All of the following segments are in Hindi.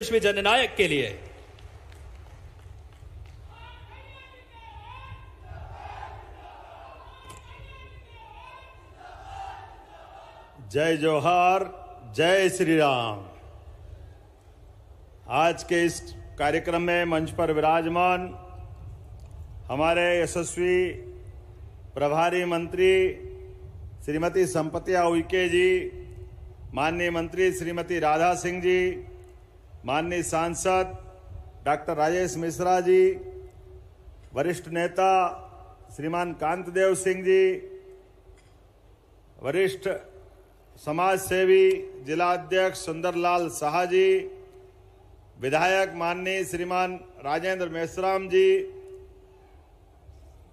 विश्व जननायक के लिए जय जोहार, जय श्री राम। आज के इस कार्यक्रम में मंच पर विराजमान हमारे यशस्वी प्रभारी मंत्री श्रीमती संपत्तिया उइके जी, माननीय मंत्री श्रीमती राधा सिंह जी, माननीय सांसद डॉक्टर राजेश मिश्रा जी, वरिष्ठ नेता श्रीमान कांतदेव सिंह जी, वरिष्ठ समाज सेवी जिला अध्यक्ष सुंदरलाल शाह जी, विधायक माननीय श्रीमान राजेंद्र मेश्राम जी,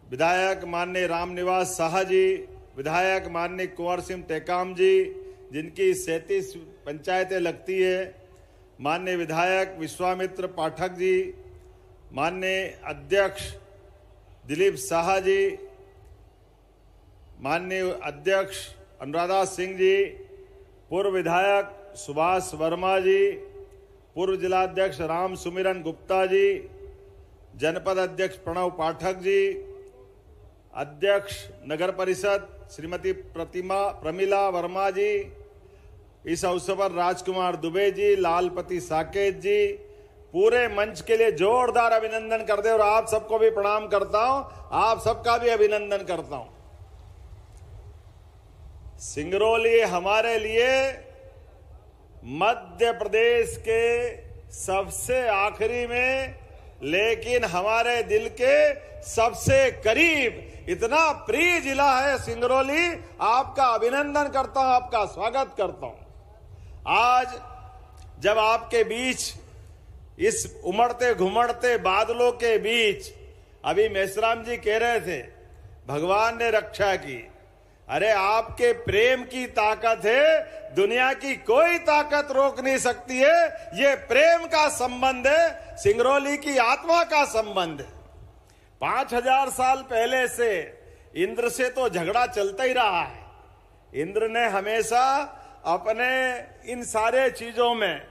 विधायक माननीय रामनिवास शाह जी, विधायक माननीय कुंवर सिंह टेकाम जी, जिनकी 37 पंचायतें लगती है, माननीय विधायक विश्वामित्र पाठक जी, माननीय अध्यक्ष दिलीप शाह जी, माननीय अध्यक्ष अनुराधा सिंह जी, पूर्व विधायक सुभाष वर्मा जी, पूर्व जिलाध्यक्ष राम सुमिरन गुप्ता जी, जनपद अध्यक्ष प्रणव पाठक जी, अध्यक्ष नगर परिषद श्रीमती प्रमिला वर्मा जी, इस अवसर पर राजकुमार दुबे जी, लालपति साकेत जी, पूरे मंच के लिए जोरदार अभिनंदन करते और आप सबको भी प्रणाम करता हूं, आप सबका भी अभिनंदन करता हूं। सिंगरौली हमारे लिए मध्य प्रदेश के सबसे आखिरी में, लेकिन हमारे दिल के सबसे करीब इतना प्रिय जिला है सिंगरौली। आपका अभिनंदन करता हूं, आपका स्वागत करता हूं। आज जब आपके बीच इस उमड़ते घुमड़ते बादलों के बीच, अभी मेश्राम जी कह रहे थे भगवान ने रक्षा की। अरे आपके प्रेम की ताकत है, दुनिया की कोई ताकत रोक नहीं सकती है। ये प्रेम का संबंध है, सिंगरौली की आत्मा का संबंध है। 5000 साल पहले से इंद्र से तो झगड़ा चलता ही रहा है। इंद्र ने हमेशा अपने इन सारे चीजों में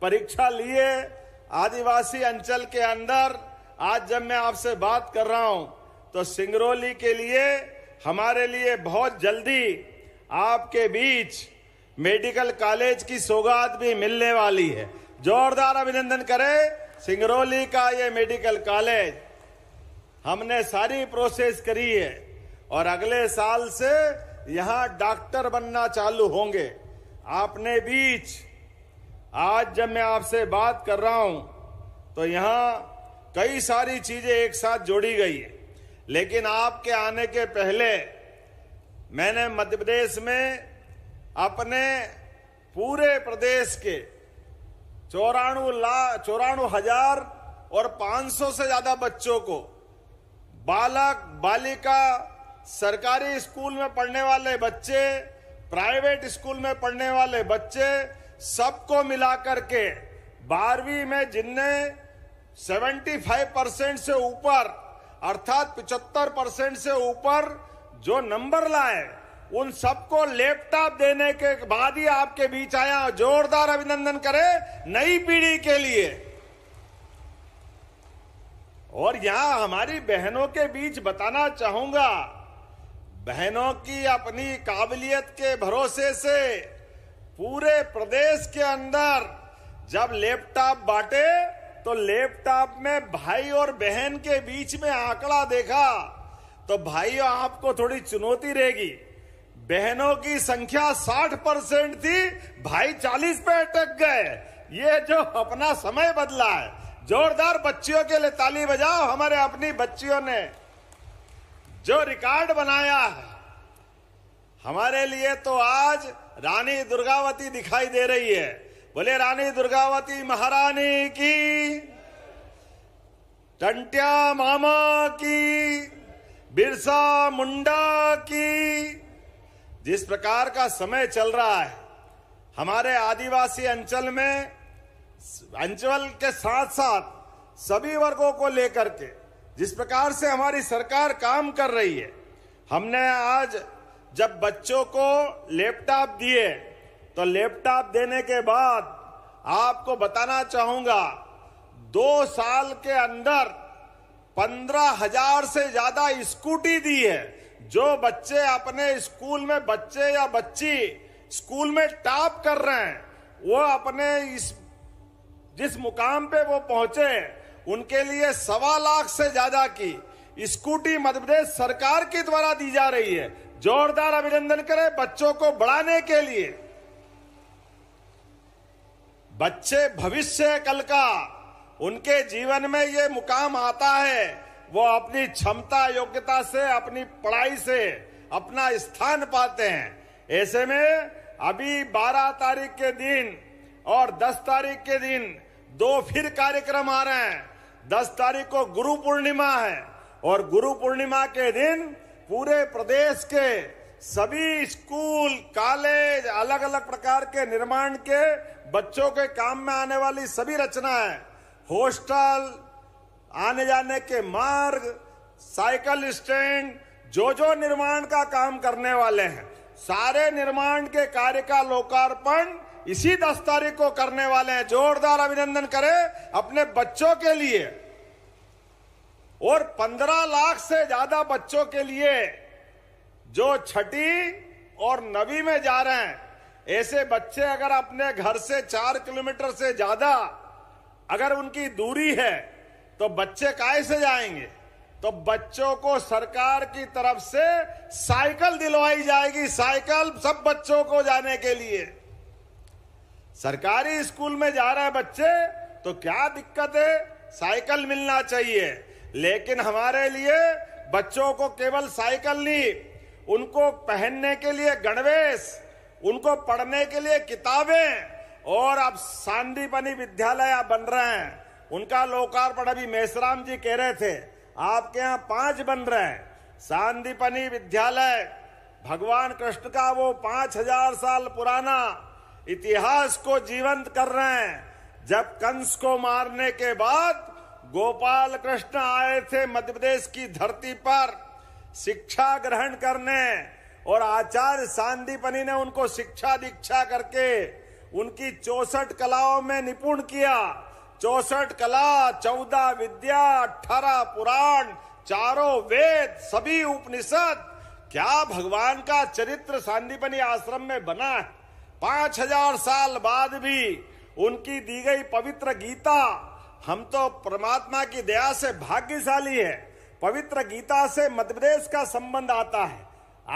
परीक्षा लिए। आदिवासी अंचल के अंदर आज जब मैं आपसे बात कर रहा हूं तो सिंगरौली के लिए, हमारे लिए बहुत जल्दी आपके बीच मेडिकल कॉलेज की सौगात भी मिलने वाली है। जोरदार अभिनंदन करें सिंगरौली का ये मेडिकल कॉलेज। हमने सारी प्रोसेस करी है और अगले साल से यहां डॉक्टर बनना चालू होंगे। आपने बीच आज जब मैं आपसे बात कर रहा हूं तो यहां कई सारी चीजें एक साथ जोड़ी गई है, लेकिन आपके आने के पहले मैंने मध्य प्रदेश में अपने पूरे प्रदेश के 94,500 से ज्यादा बच्चों को, बालक बालिका, सरकारी स्कूल में पढ़ने वाले बच्चे, प्राइवेट स्कूल में पढ़ने वाले बच्चे, सबको मिलाकर के 12वीं में जिनने 75% से ऊपर अर्थात 75% से ऊपर जो नंबर लाए, उन सबको लैपटॉप देने के बाद ही आपके बीच आया। जोरदार अभिनंदन करें नई पीढ़ी के लिए। और यहां हमारी बहनों के बीच बताना चाहूंगा, बहनों की अपनी काबिलियत के भरोसे से पूरे प्रदेश के अंदर जब लैपटॉप बांटे तो लैपटॉप में भाई और बहन के बीच में आंकड़ा देखा तो भाइयों आपको थोड़ी चुनौती रहेगी। बहनों की संख्या 60% थी, भाई 40 पे अटक गए। ये जो अपना समय बदला है, जोरदार बच्चियों के लिए ताली बजाओ। हमारे अपनी बच्चियों ने जो रिकॉर्ड बनाया है हमारे लिए, तो आज रानी दुर्गावती दिखाई दे रही है। बोले रानी दुर्गावती महारानी की, टंट्या मामा की, बिरसा मुंडा की। जिस प्रकार का समय चल रहा है हमारे आदिवासी अंचल में, अंचल के साथ साथ सभी वर्गों को लेकर के जिस प्रकार से हमारी सरकार काम कर रही है, हमने आज जब बच्चों को लैपटॉप दिए तो लैपटॉप देने के बाद आपको बताना चाहूंगा, 2 साल के अंदर 15,000 से ज्यादा स्कूटी दी है। जो बच्चे अपने स्कूल में, बच्चे या बच्ची स्कूल में टॉप कर रहे हैं, वो अपने जिस मुकाम पे वो पहुंचे, उनके लिए 1.25 लाख से ज्यादा की स्कूटी मध्य प्रदेश सरकार के द्वारा दी जा रही है। जोरदार अभिनंदन करें बच्चों को बढ़ाने के लिए। बच्चे भविष्य है कल का, उनके जीवन में ये मुकाम आता है, वो अपनी क्षमता योग्यता से, अपनी पढ़ाई से अपना स्थान पाते हैं। ऐसे में अभी 12 तारीख के दिन और 10 तारीख के दिन 2 फिर कार्यक्रम आ रहे हैं। 10 तारीख को गुरु पूर्णिमा है और गुरु पूर्णिमा के दिन पूरे प्रदेश के सभी स्कूल, कॉलेज, अलग अलग प्रकार के निर्माण के बच्चों के काम में आने वाली सभी रचनाएं, हॉस्टल, आने जाने के मार्ग, साइकिल स्टैंड, जो निर्माण का काम करने वाले हैं, सारे निर्माण के कार्य का लोकार्पण इसी 10 तारीख को करने वाले हैं। जोरदार अभिनंदन करें अपने बच्चों के लिए। और 15 लाख से ज्यादा बच्चों के लिए जो 6ठी और 9वीं में जा रहे हैं, ऐसे बच्चे अगर अपने घर से 4 किलोमीटर से ज्यादा अगर उनकी दूरी है तो बच्चे काहे से जाएंगे? तो बच्चों को सरकार की तरफ से साइकिल दिलवाई जाएगी। साइकिल सब बच्चों को जाने के लिए। सरकारी स्कूल में जा रहे बच्चे तो क्या दिक्कत है, साइकिल मिलना चाहिए। लेकिन हमारे लिए बच्चों को केवल साइकिल नहीं, उनको पहनने के लिए गणवेश, उनको पढ़ने के लिए किताबें, और अब सांदीपनि विद्यालय बन रहे हैं, उनका लोकार्पण अभी मेसराम जी कह रहे थे, आपके यहाँ 5 बन रहे हैं। सांदीपनि विद्यालय भगवान कृष्ण का वो 5000 साल पुराना इतिहास को जीवंत कर रहे हैं। जब कंस को मारने के बाद गोपाल कृष्ण आए थे मध्य प्रदेश की धरती पर शिक्षा ग्रहण करने, और आचार्य सांदीपनि ने उनको शिक्षा दीक्षा करके उनकी 64 कलाओं में निपुण किया। 64 कला, 14 विद्या, 18 पुराण, 4 वेद, सभी उपनिषद, क्या भगवान का चरित्र सांदीपनि आश्रम में बना है। 5000 साल बाद भी उनकी दी गई पवित्र गीता, हम तो परमात्मा की दया से भाग्यशाली है, पवित्र गीता से मध्य प्रदेश का संबंध आता है।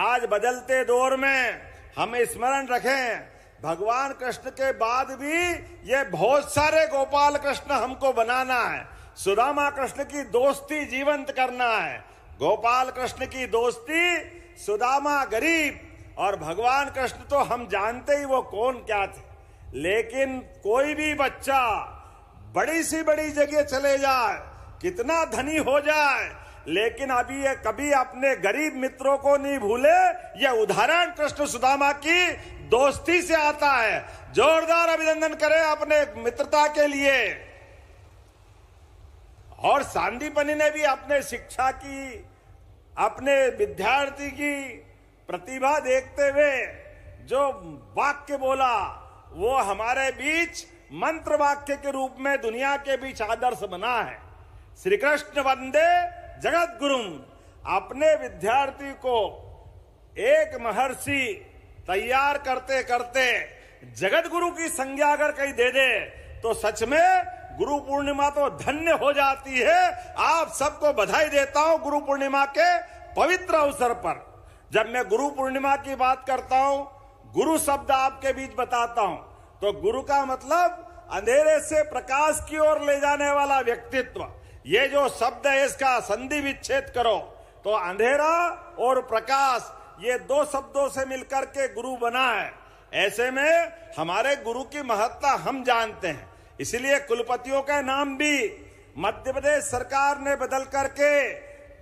आज बदलते दौर में हम स्मरण रखें, भगवान कृष्ण के बाद भी ये बहुत सारे गोपाल कृष्ण हमको बनाना है। सुदामा कृष्ण की दोस्ती जीवंत करना है। गोपाल कृष्ण की दोस्ती, सुदामा गरीब, और भगवान कृष्ण तो हम जानते ही वो कौन क्या थे। लेकिन कोई भी बच्चा बड़ी सी बड़ी जगह चले जाए, कितना धनी हो जाए, लेकिन अभी ये कभी अपने गरीब मित्रों को नहीं भूले। यह उदाहरण कृष्ण सुदामा की दोस्ती से आता है। जोरदार अभिनंदन करें अपने मित्रता के लिए। और सांदीपनि ने भी अपने शिक्षा की, अपने विद्यार्थी की प्रतिभा देखते हुए जो वाक्य बोला, वो हमारे बीच मंत्र वाक्य के रूप में दुनिया के बीच आदर्श बना है। श्री कृष्ण वंदे जगत गुरुम। अपने विद्यार्थी को एक महर्षि तैयार करते करते जगत गुरु की संज्ञा अगर कहीं दे दे तो सच में गुरु पूर्णिमा तो धन्य हो जाती है। आप सबको बधाई देता हूं गुरु पूर्णिमा के पवित्र अवसर पर। जब मैं गुरु पूर्णिमा की बात करता हूं, गुरु शब्द आपके बीच बताता हूं, तो गुरु का मतलब अंधेरे से प्रकाश की ओर ले जाने वाला व्यक्तित्व। ये जो शब्द है इसका संधि विच्छेद करो तो अंधेरा और प्रकाश, ये 2 शब्दों से मिलकर के गुरु बना है। ऐसे में हमारे गुरु की महत्ता हम जानते हैं, इसलिए कुलपतियों का नाम भी मध्य प्रदेश सरकार ने बदल करके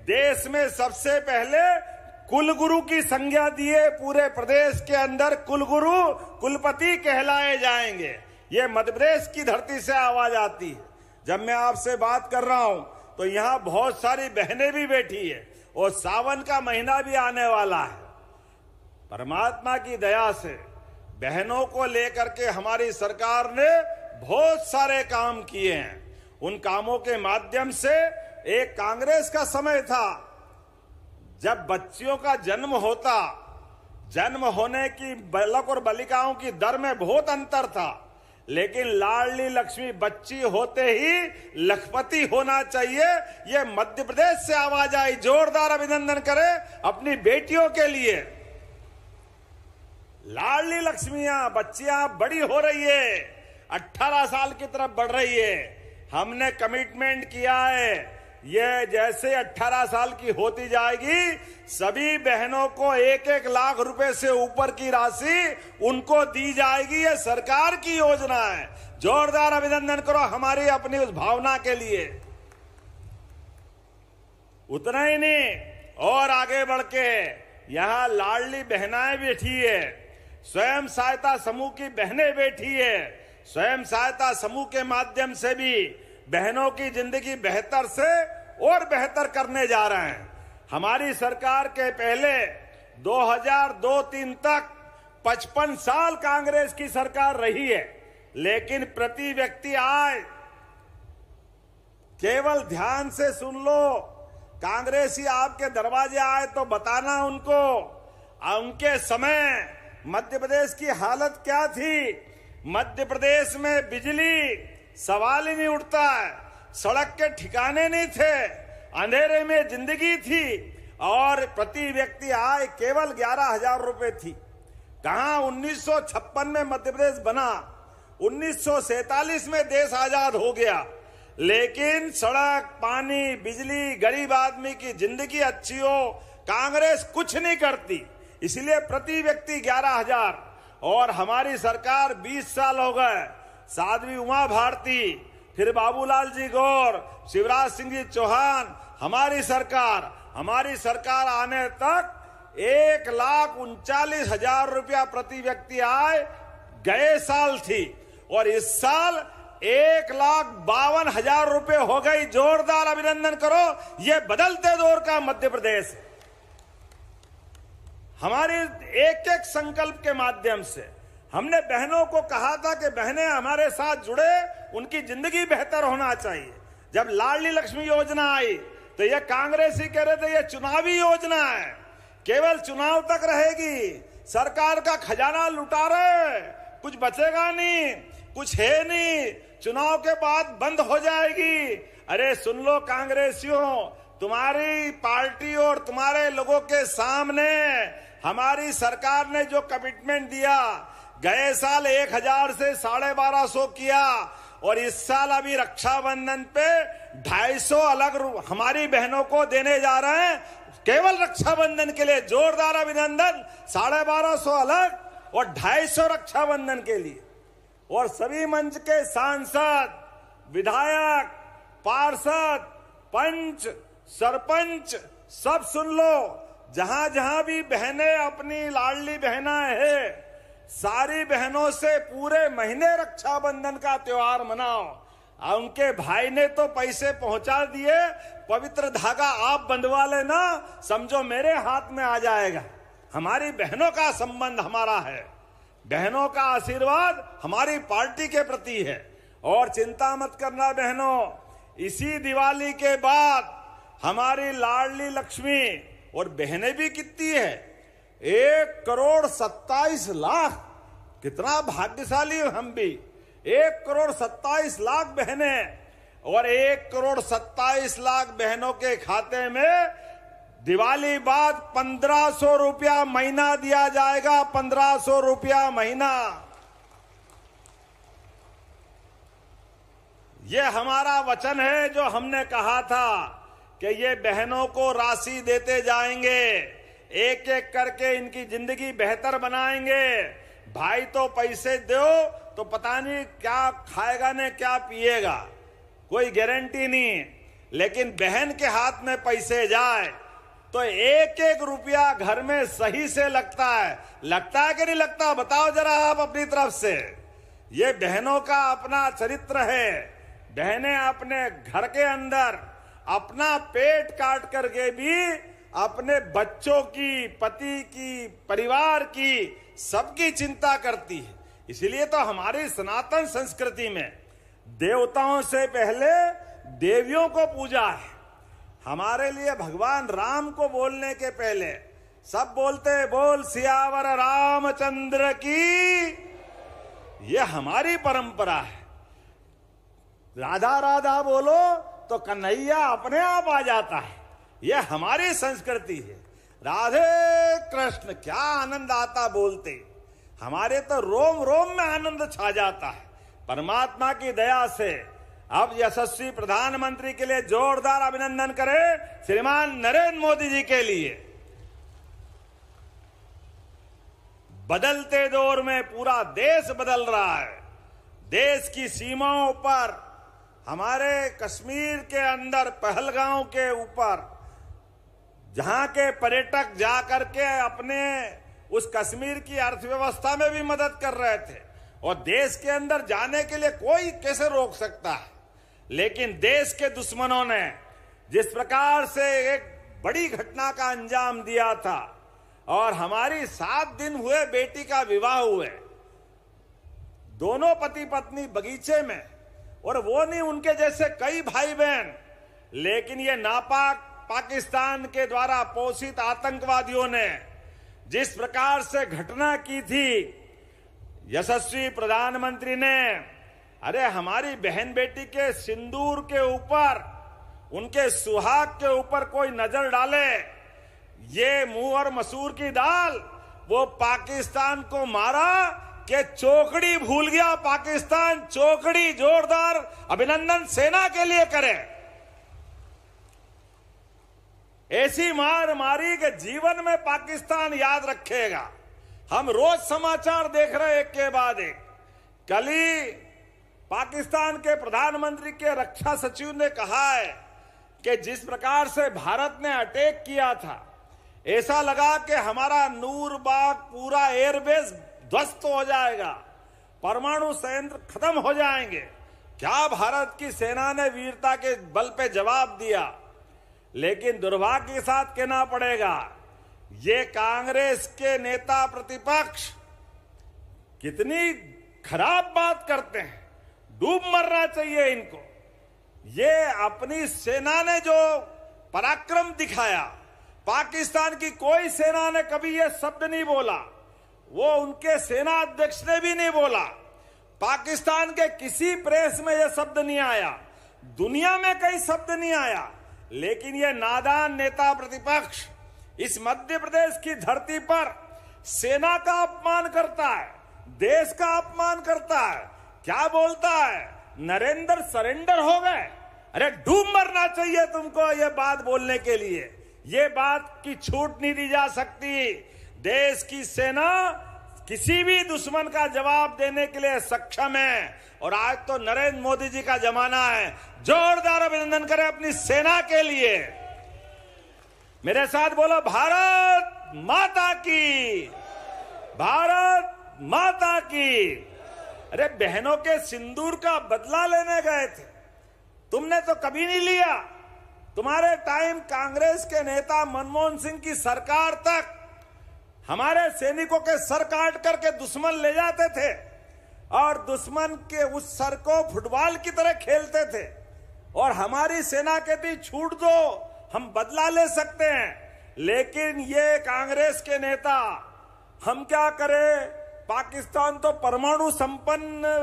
देश में सबसे पहले कुलगुरु की संज्ञा दिए। पूरे प्रदेश के अंदर कुलगुरु, कुलपति कहलाए जाएंगे। ये मध्य प्रदेश की धरती से आवाज आती है। जब मैं आपसे बात कर रहा हूं तो यहां बहुत सारी बहनें भी बैठी है और सावन का महीना भी आने वाला है। परमात्मा की दया से बहनों को लेकर के हमारी सरकार ने बहुत सारे काम किए हैं। उन कामों के माध्यम से एक कांग्रेस का समय था जब बच्चियों का जन्म होता, जन्म होने की बालक और बालिकाओं की दर में बहुत अंतर था, लेकिन लाडली लक्ष्मी बच्ची होते ही लखपति होना चाहिए, ये मध्य प्रदेश से आवाज आई। जोरदार अभिनंदन करें अपनी बेटियों के लिए। लाडली लक्ष्मियां, बच्चियां बड़ी हो रही है, 18 साल की तरफ बढ़ रही है। हमने कमिटमेंट किया है, ये जैसे 18 साल की होती जाएगी सभी बहनों को 1-1 लाख रुपए से ऊपर की राशि उनको दी जाएगी। ये सरकार की योजना है। जोरदार अभिनंदन करो हमारी अपनी उस भावना के लिए। उतना ही नहीं, और आगे बढ़ के यहां लाडली बहनाएं बैठी है, स्वयं सहायता समूह की बहनें बैठी है। स्वयं सहायता समूह के माध्यम से भी बहनों की जिंदगी बेहतर से और बेहतर करने जा रहे हैं। हमारी सरकार के पहले 2002-03 तक 55 साल कांग्रेस की सरकार रही है, लेकिन प्रति व्यक्ति आय, केवल ध्यान से सुन लो, कांग्रेसी आपके दरवाजे आए तो बताना उनको, उनके समय मध्य प्रदेश की हालत क्या थी। मध्य प्रदेश में बिजली सवाल ही नहीं उठता है, सड़क के ठिकाने नहीं थे, अंधेरे में जिंदगी थी, और प्रति व्यक्ति आय केवल 11,000 रुपए थी। कहां 1956 में मध्य प्रदेश बना, 1947 में देश आजाद हो गया, लेकिन सड़क, पानी, बिजली, गरीब आदमी की जिंदगी अच्छी हो, कांग्रेस कुछ नहीं करती। इसलिए प्रति व्यक्ति 11,000। और हमारी सरकार 20 साल हो गए, साध्वी उमा भारती, फिर बाबूलाल जी गौर, शिवराज सिंह जी चौहान, हमारी सरकार आने तक 1,39,000 रुपया प्रति व्यक्ति आय गए साल थी, और इस साल 1,52,000 रुपये हो गई। जोरदार अभिनंदन करो, ये बदलते दौर का मध्य प्रदेश। हमारे एक एक संकल्प के माध्यम से हमने बहनों को कहा था कि बहनें हमारे साथ जुड़े, उनकी जिंदगी बेहतर होना चाहिए। जब लाडली लक्ष्मी योजना आई तो ये कांग्रेसी कह रहे थे ये चुनावी योजना है, केवल चुनाव तक रहेगी, सरकार का खजाना लुटा रहे, कुछ बचेगा नहीं, कुछ है नहीं, चुनाव के बाद बंद हो जाएगी। अरे सुन लो कांग्रेसियों, तुम्हारी पार्टी और तुम्हारे लोगों के सामने हमारी सरकार ने जो कमिटमेंट दिया, गए साल 1,000 से 1,250 किया, और इस साल अभी रक्षाबंधन पे 250 अलग हमारी बहनों को देने जा रहे हैं, केवल रक्षाबंधन के लिए। जोरदार अभिनंदन, 1,250 अलग और 250 रक्षाबंधन के लिए। और सभी मंच के सांसद, विधायक, पार्षद, पंच, सरपंच सब सुन लो, जहां जहां भी बहनें अपनी लाडली बहनाएं है, सारी बहनों से पूरे महीने रक्षाबंधन का त्योहार मनाओ। उनके भाई ने तो पैसे पहुंचा दिए, पवित्र धागा आप बंधवा लेना, समझो मेरे हाथ में आ जाएगा। हमारी बहनों का संबंध हमारा है, बहनों का आशीर्वाद हमारी पार्टी के प्रति है। और चिंता मत करना बहनों, इसी दिवाली के बाद हमारी लाडली लक्ष्मी, और बहनें भी कितनी है, 1,27,00,000, कितना भाग्यशाली हम भी। 1,27,00,000 बहनें, और 1,27,00,000 बहनों के खाते में दिवाली बाद 1,500 रुपया महीना दिया जाएगा। 1,500 रुपया महीना, ये हमारा वचन है जो हमने कहा था कि ये बहनों को राशि देते जाएंगे, एक एक करके इनकी जिंदगी बेहतर बनाएंगे। भाई तो पैसे दो तो पता नहीं क्या खाएगा ने क्या पिएगा, कोई गारंटी नहीं, लेकिन बहन के हाथ में पैसे जाए तो एक एक रुपया घर में सही से लगता है। लगता है कि नहीं लगता, बताओ जरा आप अपनी तरफ से। ये बहनों का अपना चरित्र है। बहनें अपने घर के अंदर अपना पेट काट करके भी अपने बच्चों की, पति की, परिवार की, सबकी चिंता करती है। इसलिए तो हमारी सनातन संस्कृति में देवताओं से पहले देवियों को पूजा है। हमारे लिए भगवान राम को बोलने के पहले सब बोलते बोल सियावर रामचंद्र की। ये हमारी परंपरा है। राधा राधा बोलो तो कन्हैया अपने आप आ जाता है। ये हमारी संस्कृति है। राधे कृष्ण, क्या आनंद आता बोलते। हमारे तो रोम रोम में आनंद छा जाता है। परमात्मा की दया से अब यशस्वी प्रधानमंत्री के लिए जोरदार अभिनंदन करें श्रीमान नरेंद्र मोदी जी के लिए। बदलते दौर में पूरा देश बदल रहा है। देश की सीमाओं पर, हमारे कश्मीर के अंदर पहलगांव के ऊपर, जहां के पर्यटक जाकर के अपने उस कश्मीर की अर्थव्यवस्था में भी मदद कर रहे थे, और देश के अंदर जाने के लिए कोई कैसे रोक सकता है। लेकिन देश के दुश्मनों ने जिस प्रकार से एक बड़ी घटना का अंजाम दिया था, और हमारी 7 दिन हुए बेटी का विवाह हुए, दोनों पति पत्नी बगीचे में, और वो नहीं उनके जैसे कई भाई बहन, लेकिन ये नापाक पाकिस्तान के द्वारा पोषित आतंकवादियों ने जिस प्रकार से घटना की थी, यशस्वी प्रधानमंत्री ने, अरे हमारी बहन बेटी के सिंदूर के ऊपर, उनके सुहाग के ऊपर कोई नजर डाले, ये मुंह और मसूर की दाल, वो पाकिस्तान को मारा कि चौकड़ी भूल गया पाकिस्तान। चौकड़ी जोरदार अभिनंदन सेना के लिए करें। ऐसी मार मारी कि जीवन में पाकिस्तान याद रखेगा। हम रोज समाचार देख रहे एक के बाद एक। कल ही पाकिस्तान के प्रधानमंत्री के रक्षा सचिव ने कहा है कि जिस प्रकार से भारत ने अटैक किया था, ऐसा लगा कि हमारा नूरबाग पूरा एयरबेस ध्वस्त हो जाएगा, परमाणु संयंत्र खत्म हो जाएंगे। क्या भारत की सेना ने वीरता के बल पे जवाब दिया। लेकिन दुर्भाग्य के साथ कहना पड़ेगा, ये कांग्रेस के नेता प्रतिपक्ष कितनी खराब बात करते हैं। डूब मरना चाहिए इनको। ये अपनी सेना ने जो पराक्रम दिखाया, पाकिस्तान की कोई सेना ने कभी ये शब्द नहीं बोला, वो उनके सेना अध्यक्ष ने भी नहीं बोला। पाकिस्तान के किसी प्रेस में यह शब्द नहीं आया, दुनिया में कई शब्द नहीं आया। लेकिन ये नादान नेता प्रतिपक्ष इस मध्य प्रदेश की धरती पर सेना का अपमान करता है, देश का अपमान करता है। क्या बोलता है, नरेंद्र सरेंडर हो गए। अरे डूब मरना चाहिए तुमको ये बात बोलने के लिए। ये बात की छूट नहीं दी जा सकती। देश की सेना किसी भी दुश्मन का जवाब देने के लिए सक्षम है, और आज तो नरेंद्र मोदी जी का जमाना है। जोरदार अभिनंदन करें अपनी सेना के लिए। मेरे साथ बोलो, भारत माता की, भारत माता की। अरे बहनों के सिंदूर का बदला लेने गए थे, तुमने तो कभी नहीं लिया। तुम्हारे टाइम कांग्रेस के नेता मनमोहन सिंह की सरकार तक हमारे सैनिकों के सर काट करके दुश्मन ले जाते थे, और दुश्मन के उस सर को फुटबॉल की तरह खेलते थे, और हमारी सेना कहती छूट दो, हम बदला ले सकते हैं। लेकिन ये कांग्रेस के नेता, हम क्या करें, पाकिस्तान तो परमाणु संपन्न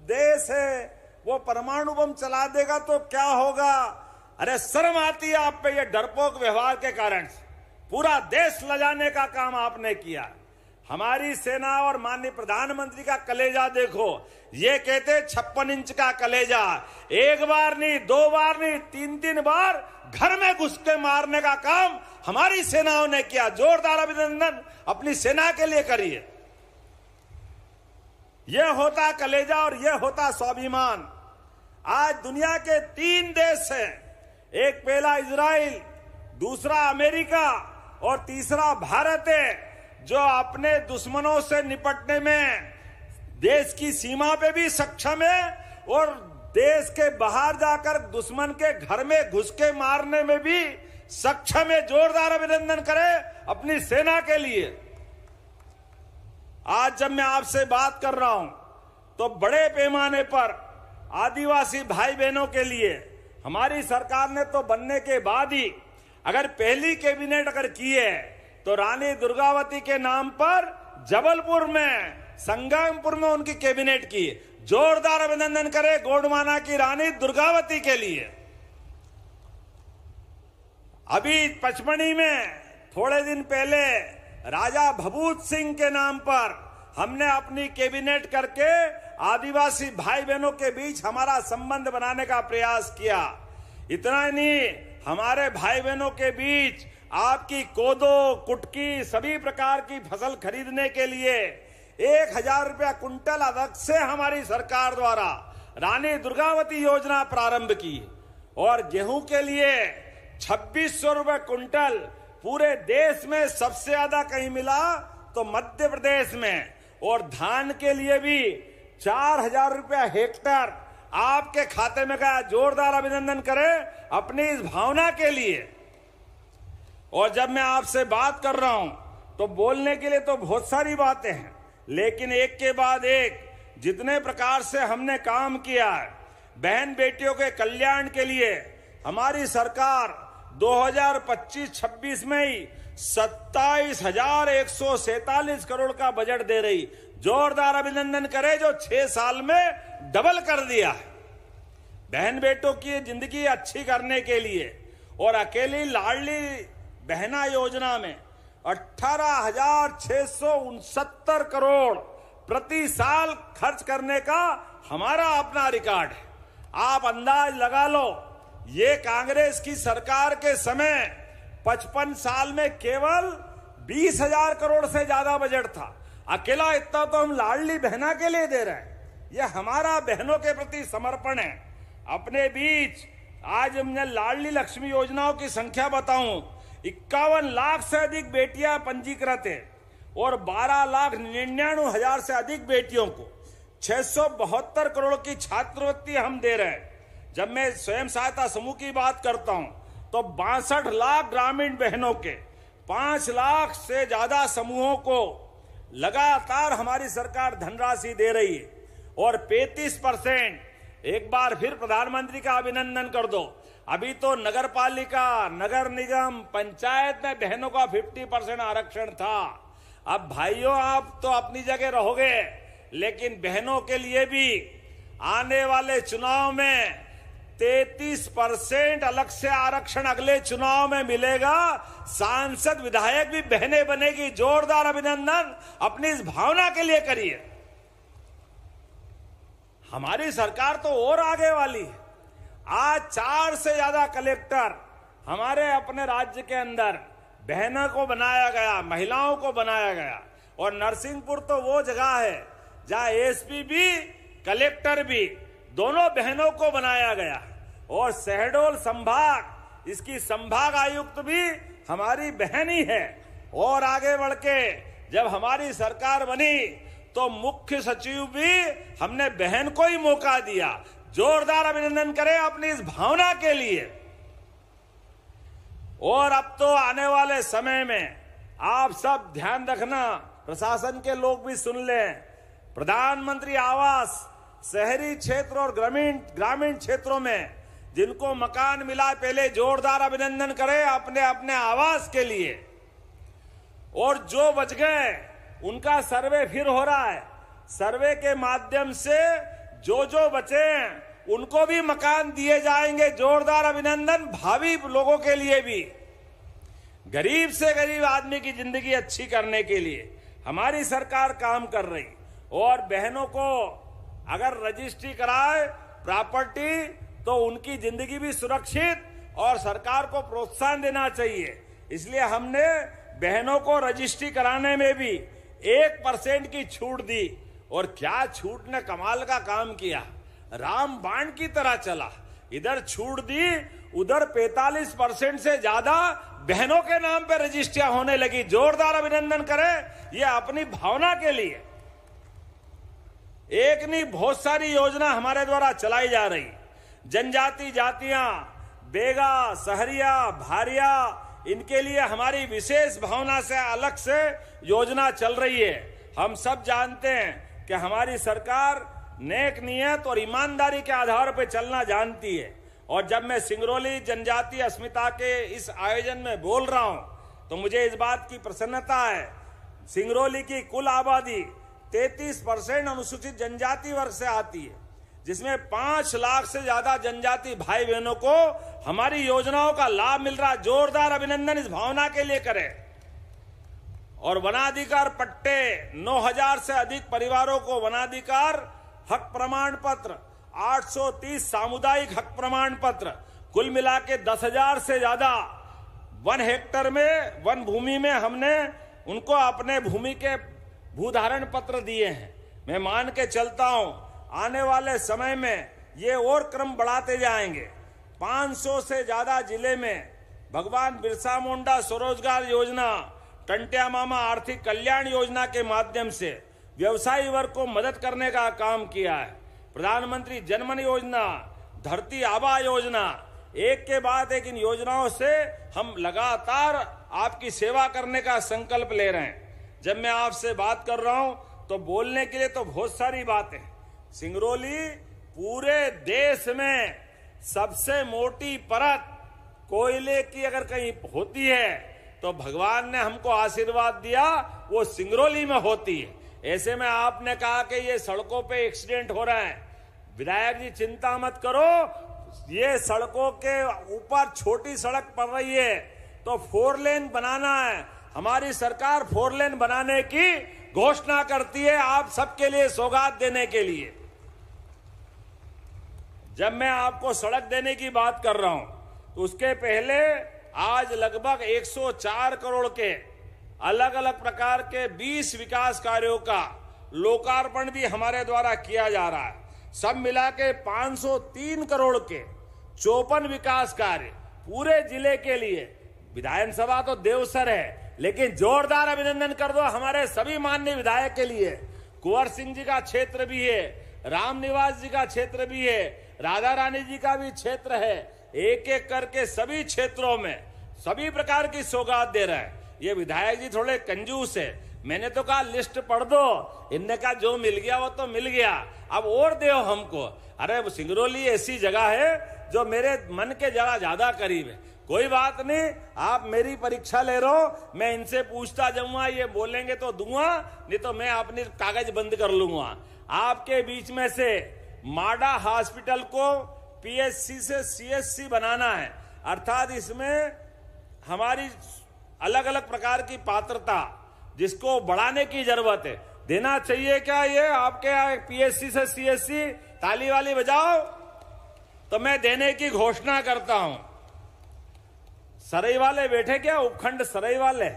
देश है, वो परमाणु बम चला देगा तो क्या होगा। अरे शर्म आती है आप पे ये डरपोक व्यवहार के कारण। पूरा देश लजाने का काम आपने किया। हमारी सेना और माननीय प्रधानमंत्री का कलेजा देखो, ये कहते 56 इंच का कलेजा, एक बार नहीं, 2 बार नहीं, 3-3 बार घर में घुस के मारने का काम हमारी सेनाओं ने किया। जोरदार अभिनंदन अपनी सेना के लिए करिए। यह होता कलेजा और यह होता स्वाभिमान। आज दुनिया के 3 देश हैं, एक पहला इजराइल, दूसरा अमेरिका और तीसरा भारत है, जो अपने दुश्मनों से निपटने में देश की सीमा पे भी सक्षम है, और देश के बाहर जाकर दुश्मन के घर में घुस के मारने में भी सक्षम है। जोरदार अभिनंदन करें अपनी सेना के लिए। आज जब मैं आपसे बात कर रहा हूं तो बड़े पैमाने पर आदिवासी भाई बहनों के लिए हमारी सरकार ने तो बनने के बाद ही अगर पहली कैबिनेट अगर की है तो रानी दुर्गावती के नाम पर जबलपुर में, संगमपुर में उनकी कैबिनेट की। जोरदार अभिनंदन करें गोंडवाना की रानी दुर्गावती के लिए। अभी पचमढ़ी में थोड़े दिन पहले राजा भभूत सिंह के नाम पर हमने अपनी कैबिनेट करके आदिवासी भाई बहनों के बीच हमारा संबंध बनाने का प्रयास किया। इतना ही नहीं, हमारे भाई बहनों के बीच आपकी कोदो, कुटकी, सभी प्रकार की फसल खरीदने के लिए 1000 रुपया कुंटल अलग से हमारी सरकार द्वारा रानी दुर्गावती योजना प्रारंभ की। और गेहूं के लिए 2600 रुपए कुंटल पूरे देश में सबसे ज्यादा कहीं मिला तो मध्य प्रदेश में। और धान के लिए भी 4000 रुपया हेक्टेयर आपके खाते में गया। जोरदार अभिनंदन करें अपनी इस भावना के लिए। और जब मैं आपसे बात कर रहा हूं तो बोलने के लिए तो बहुत सारी बातें हैं, लेकिन एक के बाद एक जितने प्रकार से हमने काम किया है, बहन बेटियों के कल्याण के लिए हमारी सरकार 2025-26 में ही 27,147 करोड़ का बजट दे रही। जोरदार अभिनंदन करें जो 6 साल में डबल कर दिया है बहन बेटों की जिंदगी अच्छी करने के लिए। और अकेली लाडली बहना योजना में 18,669 करोड़ प्रति साल खर्च करने का हमारा अपना रिकॉर्ड है। आप अंदाज लगा लो, ये कांग्रेस की सरकार के समय 55 साल में केवल 20,000 करोड़ से ज्यादा बजट था। अकेला इतना तो हम लाडली बहना के लिए दे रहे हैं। यह हमारा बहनों के प्रति समर्पण है। अपने बीच आज हमने लाडली लक्ष्मी योजनाओं की संख्या बताऊं, 51 लाख से अधिक बेटियां पंजीकृत है और 12,99,000 से अधिक बेटियों को 672 करोड़ की छात्रवृत्ति हम दे रहे हैं। जब मैं स्वयं सहायता समूह की बात करता हूं तो 62 लाख ग्रामीण बहनों के 5 लाख से ज्यादा समूहों को लगातार हमारी सरकार धनराशि दे रही है। और 35%, एक बार फिर प्रधानमंत्री का अभिनंदन कर दो। अभी तो नगर पालिका, नगर निगम, पंचायत में बहनों का 50% आरक्षण था। अब भाइयों आप तो अपनी जगह रहोगे, लेकिन बहनों के लिए भी आने वाले चुनाव में 33% अलग से आरक्षण अगले चुनाव में मिलेगा। सांसद विधायक भी बहनें बनेगी। जोरदार अभिनंदन अपनी इस भावना के लिए करिए। हमारी सरकार तो और आगे वाली है। आज 4 से ज्यादा कलेक्टर हमारे अपने राज्य के अंदर बहनों को बनाया गया, महिलाओं को बनाया गया। और नरसिंहपुर तो वो जगह है जहां एसपी भी, कलेक्टर भी, दोनों बहनों को बनाया गया। और शहडोल संभाग, इसकी संभाग आयुक्त भी हमारी बहन ही है। और आगे बढ़ के जब हमारी सरकार बनी तो मुख्य सचिव भी हमने बहन को ही मौका दिया। जोरदार अभिनंदन करें अपनी इस भावना के लिए। और अब तो आने वाले समय में आप सब ध्यान रखना, प्रशासन के लोग भी सुन लें, प्रधानमंत्री आवास शहरी क्षेत्र और ग्रामीण क्षेत्रों में जिनको मकान मिला, पहले जोरदार अभिनंदन करें अपने अपने आवास के लिए। और जो बच गए उनका सर्वे फिर हो रहा है। सर्वे के माध्यम से जो बचे हैं उनको भी मकान दिए जाएंगे। जोरदार अभिनंदन भावी लोगों के लिए भी। गरीब से गरीब आदमी की जिंदगी अच्छी करने के लिए हमारी सरकार काम कर रही। और बहनों को अगर रजिस्ट्री कराए प्रॉपर्टी तो उनकी जिंदगी भी सुरक्षित और सरकार को प्रोत्साहन देना चाहिए। इसलिए हमने बहनों को रजिस्ट्री कराने में भी 1% की छूट दी। और क्या छूट ने कमाल का काम किया, रामबाण की तरह चला। इधर छूट दी, उधर 45% से ज्यादा बहनों के नाम पे रजिस्ट्रियां होने लगी। जोरदार अभिनंदन करें ये अपनी भावना के लिए। एक नहीं बहुत सारी योजना हमारे द्वारा चलाई जा रही। जनजाति जातियां, बेगा, सहरिया, भारिया, इनके लिए हमारी विशेष भावना से अलग से योजना चल रही है। हम सब जानते हैं कि हमारी सरकार नेक नियत और ईमानदारी के आधार पर चलना जानती है। और जब मैं सिंगरौली जनजातीय अस्मिता के इस आयोजन में बोल रहा हूं तो मुझे इस बात की प्रसन्नता है, सिंगरौली की कुल आबादी 33% अनुसूचित जनजाति वर्ग से आती है, जिसमें 5 लाख से ज्यादा जनजाति भाई बहनों को हमारी योजनाओं का लाभ मिल रहा। जोरदार अभिनंदन इस भावना के लिए करें। और वनाधिकार पट्टे 9000 से अधिक परिवारों को वनाधिकार हक प्रमाण पत्र, 830 सामुदायिक हक प्रमाण पत्र, कुल मिला के 10,000 से ज्यादा 1 हेक्टेयर में वन भूमि में हमने उनको अपने भूमि के भूधारण पत्र दिए हैं। मैं मान के चलता हूं आने वाले समय में ये और क्रम बढ़ाते जाएंगे। 500 से ज्यादा जिले में भगवान बिरसा मुंडा स्वरोजगार योजना, टंट्या मामा आर्थिक कल्याण योजना के माध्यम से व्यवसायी वर्ग को मदद करने का काम किया है। प्रधानमंत्री जनमन योजना, धरती आबा योजना, एक के बाद एक इन योजनाओं से हम लगातार आपकी सेवा करने का संकल्प ले रहे हैं। जब मैं आपसे बात कर रहा हूं तो बोलने के लिए तो बहुत सारी बातें। सिंगरौली पूरे देश में सबसे मोटी परत कोयले की अगर कहीं होती है तो भगवान ने हमको आशीर्वाद दिया, वो सिंगरौली में होती है। ऐसे में आपने कहा कि ये सड़कों पे एक्सीडेंट हो रहे हैं, विधायक जी चिंता मत करो, ये सड़कों के ऊपर छोटी सड़क पड़ रही है तो 4 लेन बनाना है। हमारी सरकार 4 लेन बनाने की घोषणा करती है आप सबके लिए सौगात देने के लिए। जब मैं आपको सड़क देने की बात कर रहा हूं तो उसके पहले आज लगभग 104 करोड़ के अलग अलग प्रकार के 20 विकास कार्यों का लोकार्पण भी हमारे द्वारा किया जा रहा है। सब मिला के 503 करोड़ के 54 विकास कार्य पूरे जिले के लिए। विधानसभा तो देवसर है, लेकिन जोरदार अभिनंदन कर दो हमारे सभी माननीय विधायक के लिए। कुंवर सिंह जी का क्षेत्र भी है, राम निवास जी का क्षेत्र भी है, राधा रानी जी का भी क्षेत्र है। एक एक करके सभी क्षेत्रों में सभी प्रकार की सौगात दे रहा है। ये विधायक जी थोड़े कंजूस है, मैंने तो कहा लिस्ट पढ़ दो, इनने कहा जो मिल गया वो तो मिल गया, अब और दो हमको। अरे सिंगरौली ऐसी जगह है जो मेरे मन के जरा ज्यादा करीब है। कोई बात नहीं, आप मेरी परीक्षा ले रहे हो, मैं इनसे पूछता जाऊंगा, ये बोलेंगे तो दूंगा, नहीं तो मैं अपनी कागज बंद कर लूंगा। आपके बीच में से माडा हॉस्पिटल को पीएचसी से सीएचसी बनाना है, अर्थात इसमें हमारी अलग अलग प्रकार की पात्रता जिसको बढ़ाने की जरूरत है। देना चाहिए क्या ये आपके पीएचसी से सीएचसी? ताली वाली बजाओ। तो मैं देने की घोषणा करता हूं। सरई वाले बैठे क्या? उपखंड सरई वाले,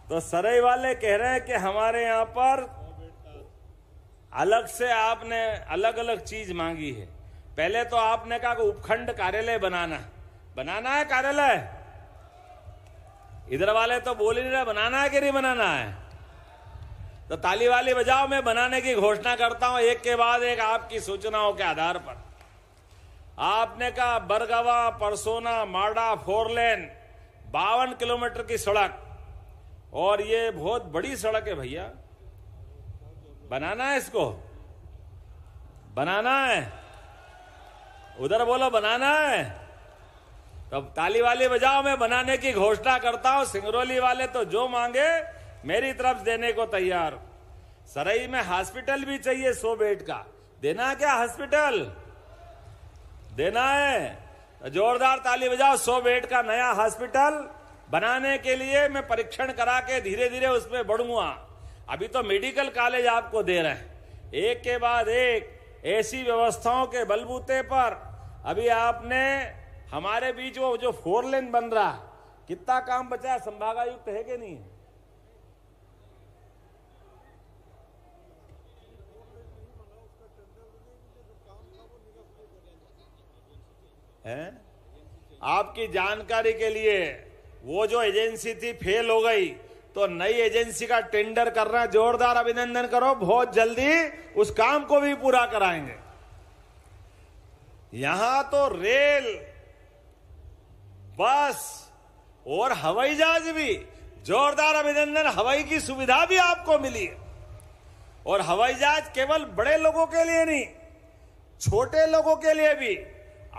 तो सरई वाले कह रहे हैं कि हमारे यहां पर अलग से आपने अलग अलग चीज मांगी है। पहले तो आपने कहा कि उपखंड कार्यालय बनाना है कार्यालय। इधर वाले तो बोल ही नहीं रहे बनाना है कि नहीं बनाना है। तो ताली वाली बजाओ, मैं बनाने की घोषणा करता हूं एक के बाद एक आपकी सूचनाओं के आधार पर। आपने कहा बरगवा परसोना माडा 4 लेन 52 किलोमीटर की सड़क, और ये बहुत बड़ी सड़क है भैया, बनाना है, इसको बनाना है। उधर बोलो बनाना है, तब ताली वाली बजाओ, मैं बनाने की घोषणा करता हूं। सिंगरौली वाले तो जो मांगे मेरी तरफ देने को तैयार। सरई में हॉस्पिटल भी चाहिए 100 बेड का, देना है क्या? हॉस्पिटल देना है, जोरदार ताली बजाओ। 100 बेड का नया हॉस्पिटल बनाने के लिए मैं परीक्षण करा के धीरे धीरे उसमें बढ़ूंगा। अभी तो मेडिकल कॉलेज आपको दे रहे हैं, एक के बाद एक ऐसी व्यवस्थाओं के बलबूते पर। अभी आपने हमारे बीच वो जो 4 लेन बन रहा, कितना काम बचा है? संभागायुक्त है कि नहीं है? आपकी जानकारी के लिए वो जो एजेंसी थी फेल हो गई, तो नई एजेंसी का टेंडर कर रहा है। जोरदार अभिनंदन करो, बहुत जल्दी उस काम को भी पूरा कराएंगे। यहां तो रेल, बस और हवाई जहाज भी जोरदार अभिनंदन। हवाई की सुविधा भी आपको मिली है, और हवाई जहाज केवल बड़े लोगों के लिए नहीं, छोटे लोगों के लिए भी।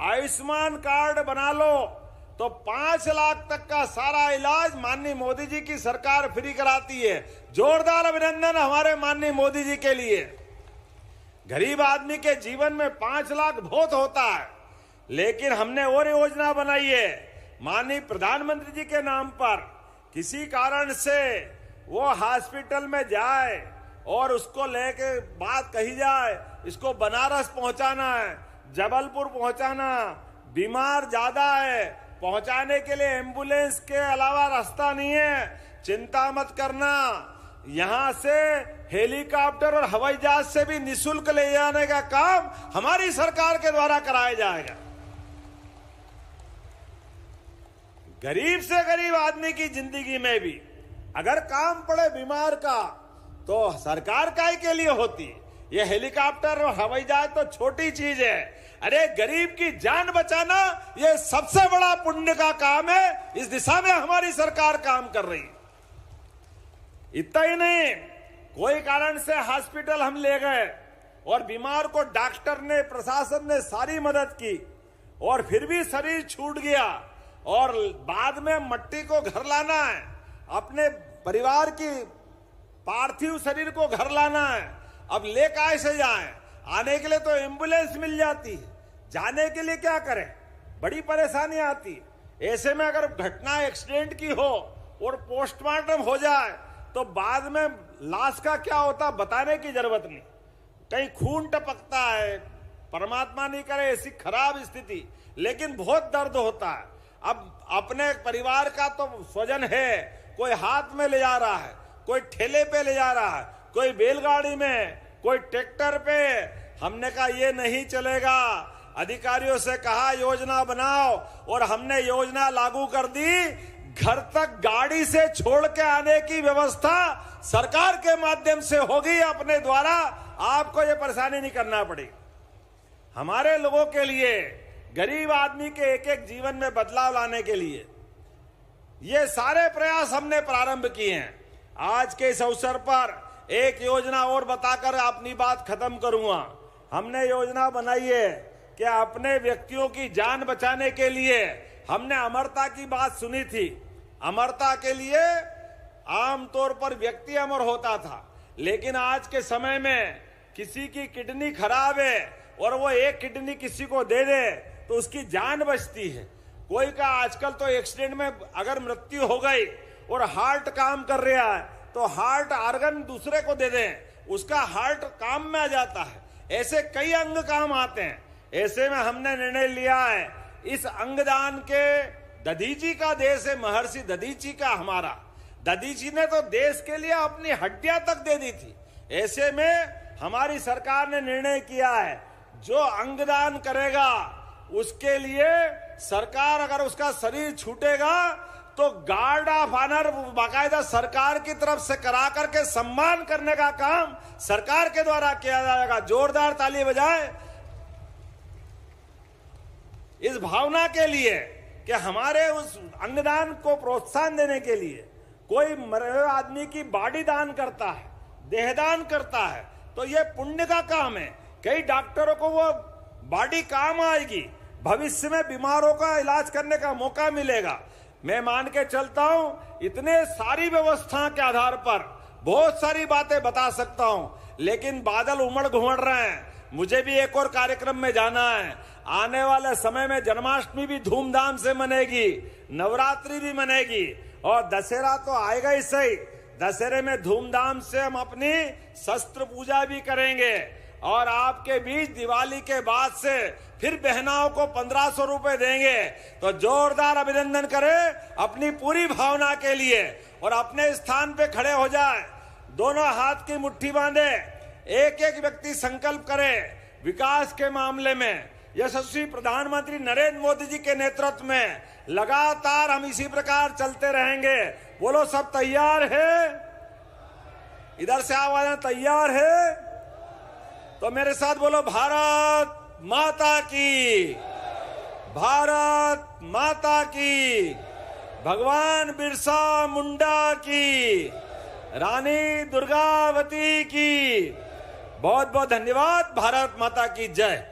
आयुष्मान कार्ड बना लो तो 5 लाख तक का सारा इलाज माननीय मोदी जी की सरकार फ्री कराती है। जोरदार अभिनंदन हमारे माननीय मोदी जी के लिए। गरीब आदमी के जीवन में 5 लाख बहुत होता है, लेकिन हमने और योजना बनाई है माननीय प्रधानमंत्री जी के नाम पर। किसी कारण से वो हॉस्पिटल में जाए और उसको लेके बात कही जाए, इसको बनारस पहुंचाना है, जबलपुर पहुंचाना, बीमार ज्यादा है, पहुंचाने के लिए एम्बुलेंस के अलावा रास्ता नहीं है, चिंता मत करना, यहां से हेलीकॉप्टर और हवाई जहाज से भी निःशुल्क ले जाने का काम हमारी सरकार के द्वारा कराया जाएगा। गरीब से गरीब आदमी की जिंदगी में भी अगर काम पड़े बीमार का, तो सरकार काय के लिए होती है। ये हेलीकॉप्टर और हवाई जहाज तो छोटी चीज है, अरे गरीब की जान बचाना ये सबसे बड़ा पुण्य का काम है। इस दिशा में हमारी सरकार काम कर रही है। इतना ही नहीं, कोई कारण से हॉस्पिटल हम ले गए और बीमार को डॉक्टर ने, प्रशासन ने सारी मदद की, और फिर भी शरीर छूट गया और बाद में मट्टी को घर लाना है, अपने परिवार की पार्थिव शरीर को घर लाना है। अब ले कैसे जाएं? आने के लिए तो एम्बुलेंस मिल जाती है, जाने के लिए क्या करें? बड़ी परेशानी आती है। ऐसे में अगर घटना एक्सीडेंट की हो और पोस्टमार्टम हो जाए तो बाद में लाश का क्या होता बताने की जरूरत नहीं। कहीं खून टपकता है, परमात्मा नहीं करे ऐसी खराब स्थिति, लेकिन बहुत दर्द होता है। अब अपने परिवार का तो स्वजन है, कोई हाथ में ले जा रहा है, कोई ठेले पे ले जा रहा है, कोई बैलगाड़ी में, कोई ट्रैक्टर पे। हमने कहा ये नहीं चलेगा, अधिकारियों से कहा योजना बनाओ, और हमने योजना लागू कर दी। घर तक गाड़ी से छोड़ के आने की व्यवस्था सरकार के माध्यम से होगी अपने द्वारा, आपको ये परेशानी नहीं करना पड़ेगी। हमारे लोगों के लिए, गरीब आदमी के एक एक जीवन में बदलाव लाने के लिए ये सारे प्रयास हमने प्रारंभ किए हैं। आज के इस अवसर पर एक योजना और बताकर अपनी बात खत्म करूंगा। हमने योजना बनाई है कि अपने व्यक्तियों की जान बचाने के लिए हमने अमरता की बात सुनी थी। अमरता के लिए आमतौर पर व्यक्ति अमर होता था, लेकिन आज के समय में किसी की किडनी खराब है और वो एक किडनी किसी को दे दे तो उसकी जान बचती है। कोई का आजकल तो एक्सीडेंट में अगर मृत्यु हो गई और हार्ट काम कर रहा है तो हार्ट आर्गन दूसरे को दे दें, उसका हार्ट काम में आ जाता है। ऐसे कई अंग काम आते हैं। ऐसे में हमने निर्णय लिया है, इस अंगदान के दधीची का देश है, महर्षि दधीची का हमारा। दधीची ने तो देश के लिए अपनी हड्डियां तक दे दी थी। ऐसे में हमारी सरकार ने निर्णय किया है, जो अंगदान करेगा उसके लिए सरकार, अगर उसका शरीर छूटेगा तो गार्ड ऑफ ऑनर बाकायदा सरकार की तरफ से करा करके सम्मान करने का काम सरकार के द्वारा किया जाएगा। जोरदार ताली बजाएं इस भावना के लिए कि हमारे उस अंगदान को प्रोत्साहन देने के लिए। कोई मरे हुए आदमी की बॉडी दान करता है, देहदान करता है, तो ये पुण्य का काम है। कई डॉक्टरों को वो बॉडी काम आएगी, भविष्य में बीमारों का इलाज करने का मौका मिलेगा। मैं मान के चलता हूं, इतने सारी व्यवस्था के आधार पर बहुत सारी बातें बता सकता हूं, लेकिन बादल उमड़ घुमड़ रहे हैं। मुझे भी एक और कार्यक्रम में जाना है। आने वाले समय में जन्माष्टमी भी धूमधाम से मनेगी, नवरात्रि भी मनेगी, और दशहरा तो आएगा ही सही। दशहरे में धूमधाम से हम अपनी शस्त्र पूजा भी करेंगे, और आपके बीच दिवाली के बाद से फिर बहनाओं को 1500 रुपए देंगे। तो जोरदार अभिनंदन करें अपनी पूरी भावना के लिए, और अपने स्थान पे खड़े हो जाए, दोनों हाथ की मुट्ठी बांधे, एक एक व्यक्ति संकल्प करे विकास के मामले में। यशस्वी प्रधानमंत्री नरेंद्र मोदी जी के नेतृत्व में लगातार हम इसी प्रकार चलते रहेंगे। बोलो सब तैयार है? इधर से आवाज तैयार है? तो मेरे साथ बोलो, भारत माता की, भारत माता की। भगवान बिरसा मुंडा की, रानी दुर्गावती की बहुत बहुत धन्यवाद। भारत माता की जय।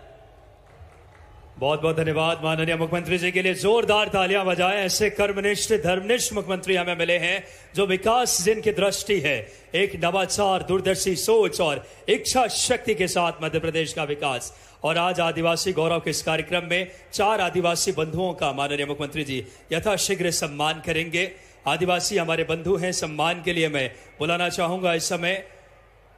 बहुत बहुत धन्यवाद माननीय मुख्यमंत्री जी के लिए जोरदार तालियां बजाएं। ऐसे कर्मनिष्ठ धर्मनिष्ठ मुख्यमंत्री हमें मिले हैं जो विकास जिनकी दृष्टि है, एक नवाचार, दूरदर्शी सोच और इच्छा शक्ति के साथ मध्य प्रदेश का विकास। और आज आदिवासी गौरव के इस कार्यक्रम में 4 आदिवासी बंधुओं का माननीय मुख्यमंत्री जी यथाशीघ्र सम्मान करेंगे। आदिवासी हमारे बंधु हैं। सम्मान के लिए मैं बुलाना चाहूंगा इस समय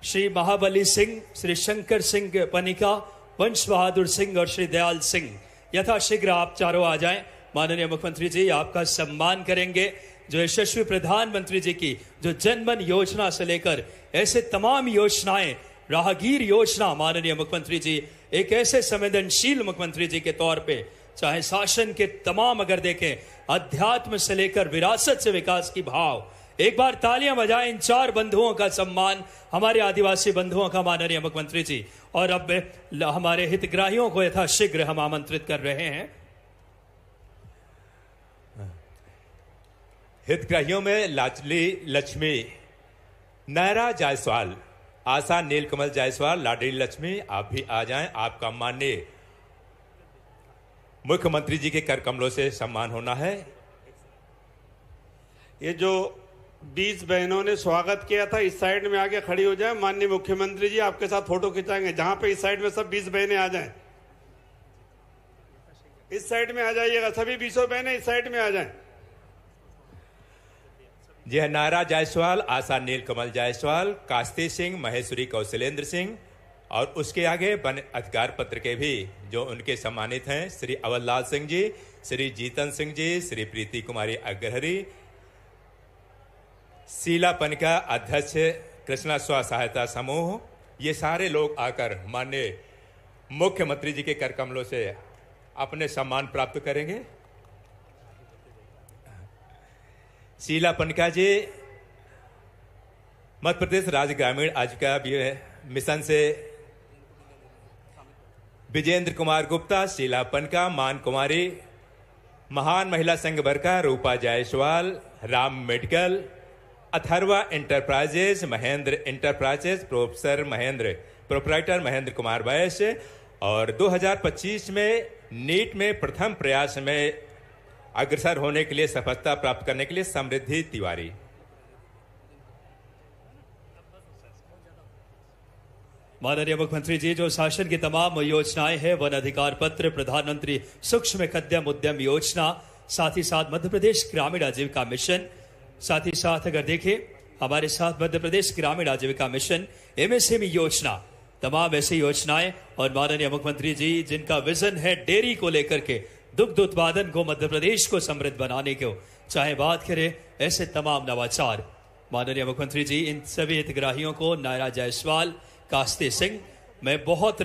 श्री महाबली सिंह, श्री शंकर सिंह पनिका, वंश बहादुर सिंह और श्री दयाल सिंह। यथाशीघ्र आप चारों आ जाएं। माननीय मुख्यमंत्री जी आपका सम्मान करेंगे। जो यशस्वी प्रधानमंत्री जी की जो जनमन योजना से लेकर ऐसे तमाम योजनाएं, राहगीर योजना, माननीय मुख्यमंत्री जी एक ऐसे संवेदनशील मुख्यमंत्री जी के तौर पे, चाहे शासन के तमाम अगर देखें, अध्यात्म से लेकर विरासत से विकास की भाव। एक बार तालियां बजाएं इन 4 बंधुओं का सम्मान, हमारे आदिवासी बंधुओं का माननीय मुख्यमंत्री जी। और अब हमारे हितग्राहियों को यथाशीघ्र हम आमंत्रित कर रहे हैं। हितग्राहियों में लाडली लक्ष्मी नायरा जायसवाल, आशा नीलकमल जायसवाल, लाडली लक्ष्मी आप भी आ जाएं। आपका माननीय मुख्यमंत्री जी के कर कमलों से सम्मान होना है। ये जो 20 बहनों ने स्वागत किया था, इस साइड में आके खड़ी हो जाए। माननीय मुख्यमंत्री जी आपके साथ फोटो खिंचाएंगे। जहां पे इस साइड में सब 20 बहनें आ जाएं, इस साइड में आ जाइएगा। सभी 20 बहनें इस साइड में आ जाएं। यह नायरा जायसवाल, आशा नीलकमल जायसवाल, कास्ती सिंह, महेश्वरी कौशलेंद्र सिंह और उसके आगे वन अधिकार पत्र के भी जो उनके सम्मानित हैं, श्री अवललाल सिंह जी, श्री जीतन सिंह जी, श्री प्रीति कुमारी अग्रहरी, शीला पनिका अध्यक्ष कृष्णा स्व सहायता समूह, ये सारे लोग आकर माननीय मुख्यमंत्री जी के कर कमलों से अपने सम्मान प्राप्त करेंगे। शीला पनिका जी मध्य प्रदेश राज्य ग्रामीण आजीविका मिशन से, विजेंद्र कुमार गुप्ता, शीला पनिका, मान कुमारी, Mahan Mahila Sangh worker Rupa Jaiswal, Ram medical, Atharva enterprises, Mahendra enterprises, proprietor Mahendra Kumar Vaishya और 2025 में नीट में प्रथम प्रयास में अग्रसर होने के लिए, सफलता प्राप्त करने के लिए समृद्धि तिवारी। माननीय मुख्यमंत्री जी जो शासन की तमाम योजनाएं हैं, वन अधिकार पत्र, प्रधानमंत्री सूक्ष्म मध्यम उद्यम योजना, साथ ही साथ मध्य प्रदेश ग्रामीण आजीविका मिशन, साथ ही साथ अगर देखें हमारे साथ मध्य प्रदेश ग्रामीण आजीविका मिशन, एमएसएमई योजना, तमाम ऐसी योजनाएं। और माननीय मुख्यमंत्री जी जिनका विजन है डेयरी को लेकर के, दुग्ध उत्पादन को, मध्य प्रदेश को समृद्ध बनाने को, चाहे बात करें ऐसे तमाम नवाचार। माननीय मुख्यमंत्री जी इन सभी हितग्राहियों को, नायरा जायसवाल, कास्ती सिंह, मैं बहुत